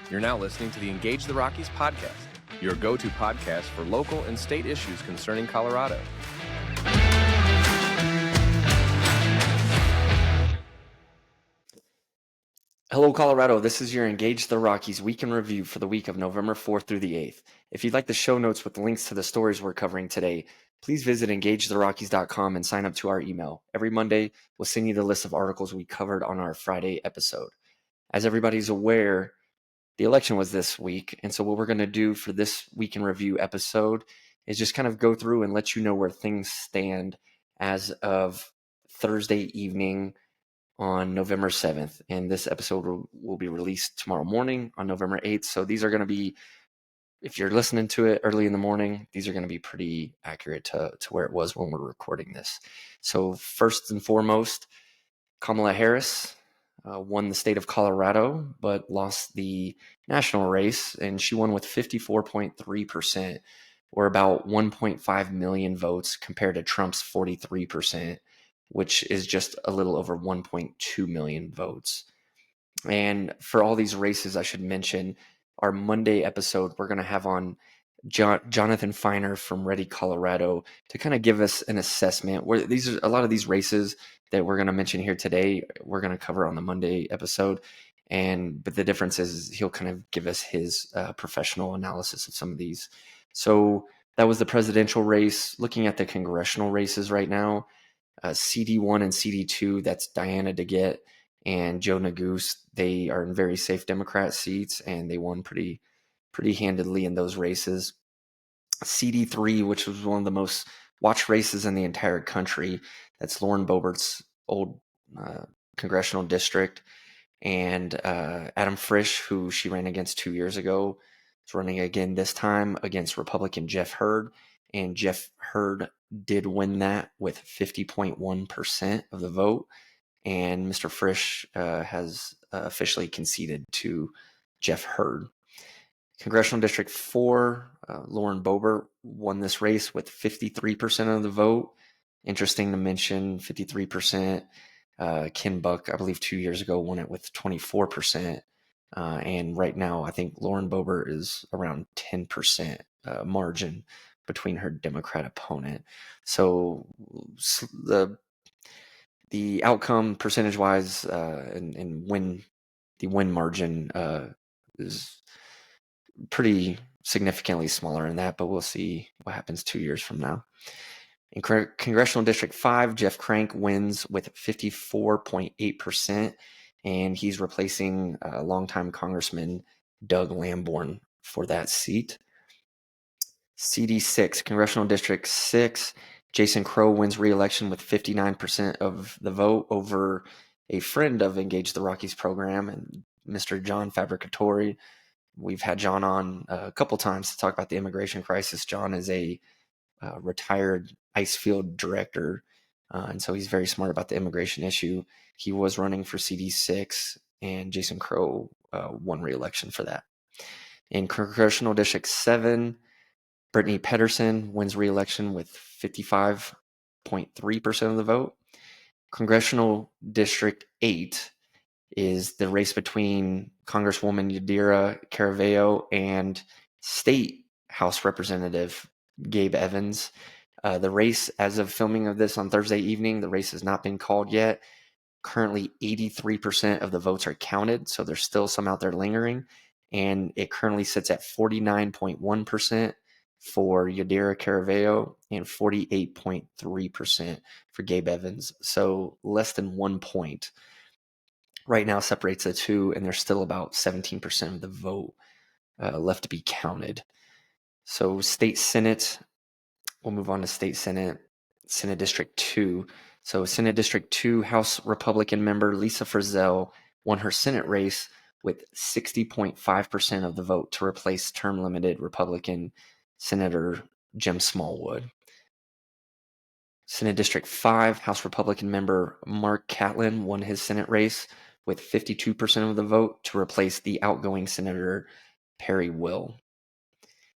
You're now listening to the Engage the Rockies podcast, your go-to podcast for local and state issues concerning Colorado. Hello, Colorado. This is your Engage the Rockies week in review for the week of November 4th through the 8th. If you'd like the show notes with links to the stories we're covering today, please visit engagetherockies.com and sign up to our email. Every Monday, we'll send you the list of articles we covered on our Friday episode. As everybody's aware, the election was this week, and so what we're going to do for this week in review episode is just kind of go through and let you know where things stand as of Thursday evening on November 7th. And this episode will be released tomorrow morning on November 8th. So these are going to be, if you're listening to it early in the morning, these are going to be pretty accurate to where it was when we're recording this. So first and foremost, Kamala Harris won the state of Colorado, but lost the national race, and she won with 54.3%, or about 1.5 million votes, compared to Trump's 43%, which is just a little over 1.2 million votes. And for all these races, I should mention, our Monday episode, we're going to have on Jonathan Feiner from Ready, Colorado, to kind of give us an assessment. Where these are a lot of these races that we're going to mention here today, we're going to cover on the Monday episode. But the difference is he'll kind of give us his professional analysis of some of these. So that was the presidential race. Looking at the congressional races right now, CD1 and CD2, that's Diana DeGette and Joe Neguse. They are in very safe Democrat seats, and they won pretty handedly in those races. CD3, which was one of the most watched races in the entire country, that's Lauren Boebert's old congressional district, and Adam Frisch, who she ran against 2 years ago, is running again this time against Republican Jeff Hurd, and Jeff Hurd did win that with 50.1% of the vote, and Mr. Frisch has officially conceded to Jeff Hurd. Congressional District 4, Lauren Boebert won this race with 53% of the vote. Interesting to mention, 53%. Ken Buck, I believe 2 years ago, won it with 24%. And right now, I think Lauren Boebert is around 10% margin between her Democrat opponent. So the outcome percentage-wise and the win margin is pretty significantly smaller than that, but we'll see what happens 2 years from now. In Congressional District 5, Jeff Crank wins with 54.8%, and he's replacing longtime Congressman Doug Lamborn for that seat. CD6, Congressional District 6, Jason Crow wins re-election with 59% of the vote over a friend of Engage the Rockies program, and Mr. John Fabricatori. We've had John on a couple times to talk about the immigration crisis. John is a retired ice field director, and so he's very smart about the immigration issue. He was running for CD6, and Jason Crow won re-election for that. In Congressional District 7, Brittany Pedersen wins re-election with 55.3% of the vote. Congressional District 8 is the race between Congresswoman Yadira Caraveo and State House Representative Gabe Evans. The race, as of filming of this on Thursday evening, the race has not been called yet. Currently, 83% of the votes are counted, so there's still some out there lingering, and it currently sits at 49.1% for Yadira Caraveo and 48.3% for Gabe Evans. So less than 1 point right now separates the two, and there's still about 17% of the vote left to be counted. So State Senate, we'll move on to State Senate, Senate District 2. So Senate District 2 House Republican member Lisa Frizzell won her Senate race with 60.5% of the vote to replace term-limited Republican Senator Jim Smallwood. Senate District 5 House Republican member Mark Catlin won his Senate race with 52% of the vote to replace the outgoing Senator Perry Will.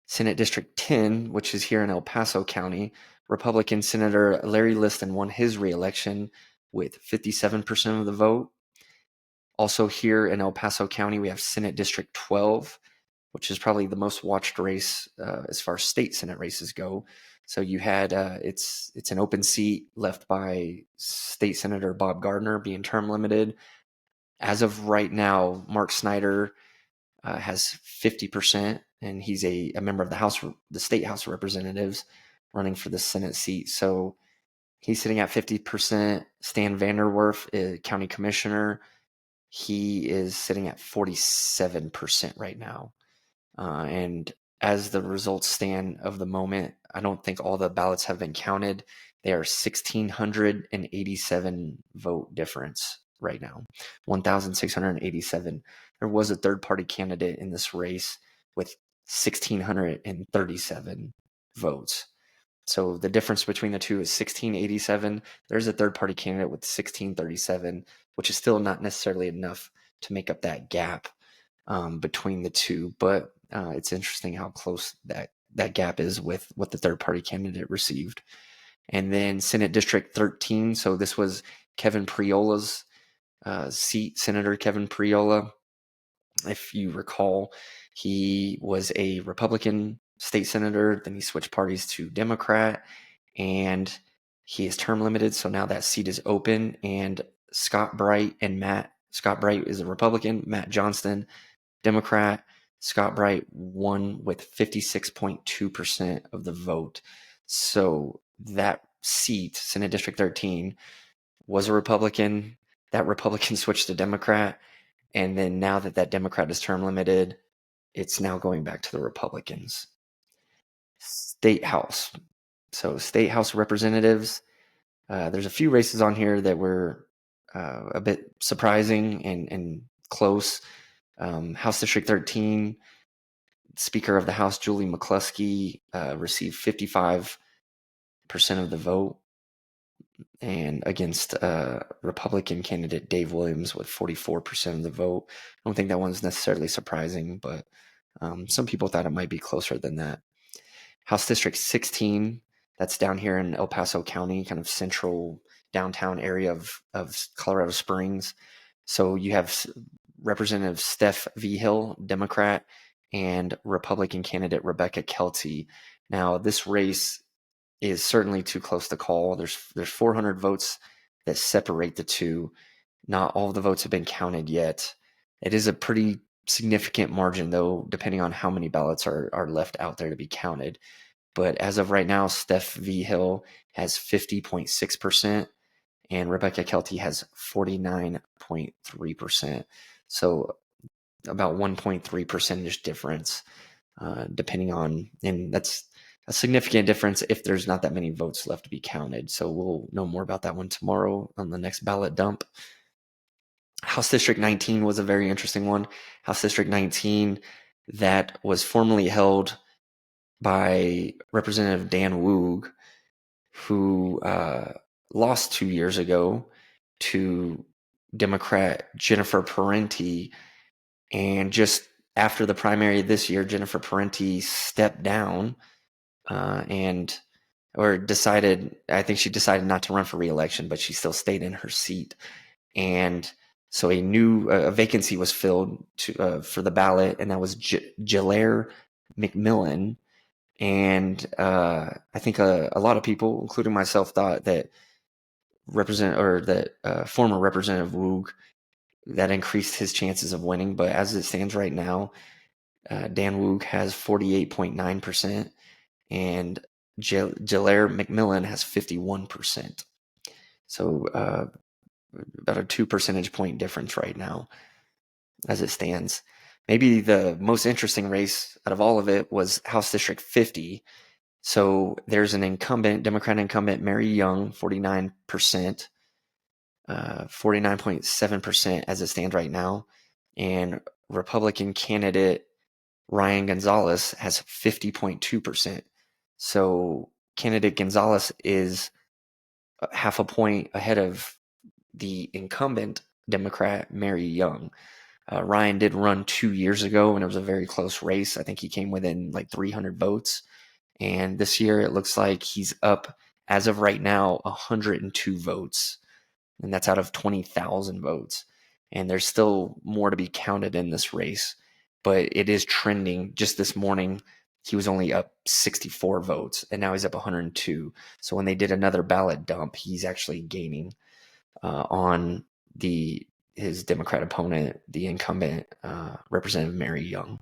Senate District 10, which is here in El Paso County, Republican Senator Larry Liston won his re-election with 57% of the vote. Also here in El Paso County, we have Senate District 12, which is probably the most watched race as far as state Senate races go. So you had it's an open seat left by State Senator Bob Gardner, being term limited. As of right now, Mark Snyder has 50%, and he's a member of the State House of Representatives, running for the Senate seat. So he's sitting at 50%. Stan Vanderwerf, County Commissioner, he is sitting at 47% right now. And as the results stand of the moment, I don't think all the ballots have been counted. They are 1,687 vote difference right now, 1,687. There was a third-party candidate in this race with 1,637 votes. So the difference between the two is 1,687. There's a third-party candidate with 1,637, which is still not necessarily enough to make up that gap between the two. But it's interesting how close that gap is with what the third-party candidate received. And then Senate District 13. So this was Kevin Priola's seat, Senator Kevin Priola. If you recall, he was a Republican state senator, then he switched parties to Democrat, and he is term limited. So now that seat is open, and Scott Bright is a Republican, Matt Johnston, Democrat. Scott Bright won with 56.2% of the vote. So that seat, Senate District 13, was a Republican. That Republican switched to Democrat. And then now that Democrat is term limited, it's now going back to the Republicans. State House. So State House of Representatives, there's a few races on here that were a bit surprising and close. House District 13, Speaker of the House Julie McCluskey received 55% of the vote, and against Republican candidate Dave Williams with 44% of the vote. I don't think that one's necessarily surprising, but some people thought it might be closer than that. House District 16, that's down here in El Paso County, kind of central downtown area of Colorado Springs. So you have Representative Steph Vigil, Democrat, and Republican candidate Rebecca Kelty. Now, this race is certainly too close to call. There's 400 votes that separate the two. Not all of the votes have been counted yet. It is a pretty significant margin, though, depending on how many ballots are left out there to be counted. But as of right now, Steph Vigil has 50.6%, and Rebecca Kelty has 49.3%. So about 1.3 percentage difference, depending on, and that's a significant difference if there's not that many votes left to be counted. So we'll know more about that one tomorrow on the next ballot dump. House District 19 was a very interesting one. House District 19, that was formerly held by Representative Dan Woog, who lost 2 years ago to Democrat Jennifer Parenti. And just after the primary this year, Jennifer Parenti stepped down I think she decided not to run for re-election, but she still stayed in her seat. And so a vacancy was filled for the ballot, and that was Jalaire McMillan. And I think a lot of people, including myself, thought that former Representative Woog, that increased his chances of winning. But as it stands right now, Dan Woog has 48.9%, and Jalaire McMillan has 51%. So about a 2 percentage point difference right now as it stands. Maybe the most interesting race out of all of it was House District 50. So there's an incumbent, Democrat incumbent, Mary Young, 49%, 49.7% as it stands right now. And Republican candidate Ryan Gonzalez has 50.2%. So candidate Gonzalez is half a point ahead of the incumbent Democrat Mary Young. Ryan did run 2 years ago, and it was a very close race. I think he came within like 300 votes. And this year, it looks like he's up, as of right now, 102 votes. And that's out of 20,000 votes. and there's still more to be counted in this race, but it is trending. Just this morning, he was only up 64 votes, and now he's up 102. So when they did another ballot dump, he's actually gaining on his Democrat opponent, the incumbent Representative Mary Young.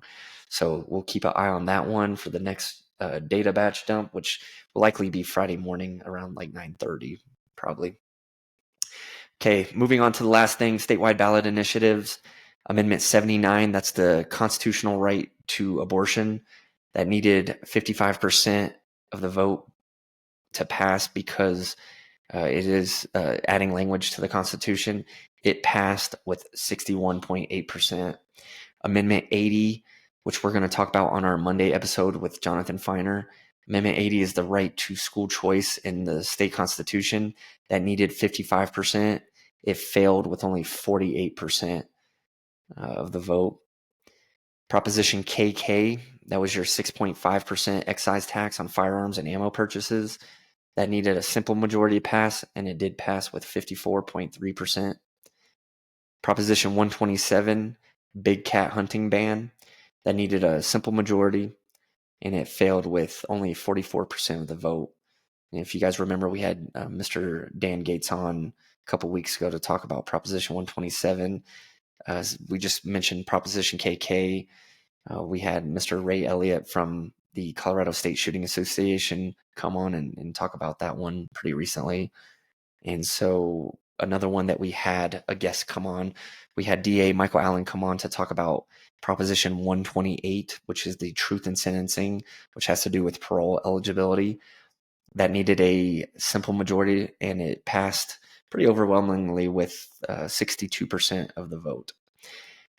So we'll keep an eye on that one for the next data batch dump, which will likely be Friday morning around like 9:30, probably. Okay, moving on to the last thing, statewide ballot initiatives. Amendment 79, that's the constitutional right to abortion that needed 55% of the vote to pass because it is adding language to the Constitution. It passed with 61.8%. Amendment 80, which we're going to talk about on our Monday episode with Jonathan Feiner. Amendment 80 is the right to school choice in the state constitution that needed 55%. It failed with only 48% of the vote. Proposition KK, that was your 6.5% excise tax on firearms and ammo purchases. That needed a simple majority to pass, and it did pass with 54.3%. Proposition 127, big cat hunting ban, that needed a simple majority, and it failed with only 44% of the vote. And if you guys remember, we had Mr. Dan Gates on a couple weeks ago to talk about Proposition 127. We just mentioned Proposition KK. We had Mr. Ray Elliott from the Colorado State Shooting Association come on and talk about that one pretty recently. And so another one that we had a guest come on, we had DA Michael Allen come on to talk about Proposition 128, which is the truth in sentencing, which has to do with parole eligibility. That needed a simple majority, and it passed pretty overwhelmingly with 62% of the vote.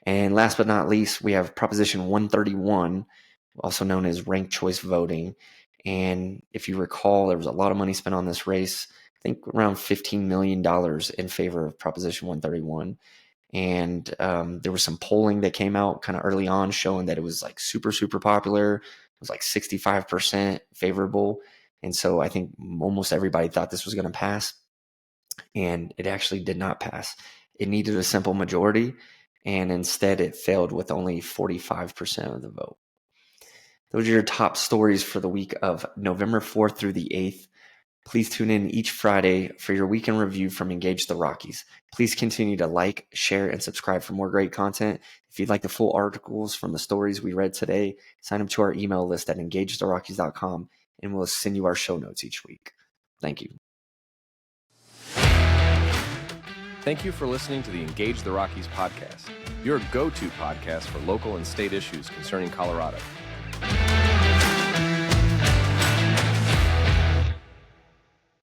And last but not least, we have Proposition 131, also known as ranked choice voting. And if you recall, there was a lot of money spent on this race, I think around $15 million in favor of Proposition 131. And there was some polling that came out kind of early on showing that it was like super, super popular. It was like 65% favorable. And so I think almost everybody thought this was going to pass. And it actually did not pass. It needed a simple majority, and instead it failed with only 45% of the vote. Those are your top stories for the week of November 4th through the 8th. Please tune in each Friday for your weekend review from Engage the Rockies. Please continue to like, share, and subscribe for more great content. If you'd like the full articles from the stories we read today, sign up to our email list at engagetherockies.com, and we'll send you our show notes each week. Thank you. Thank you for listening to the Engage the Rockies podcast, your go-to podcast for local and state issues concerning Colorado.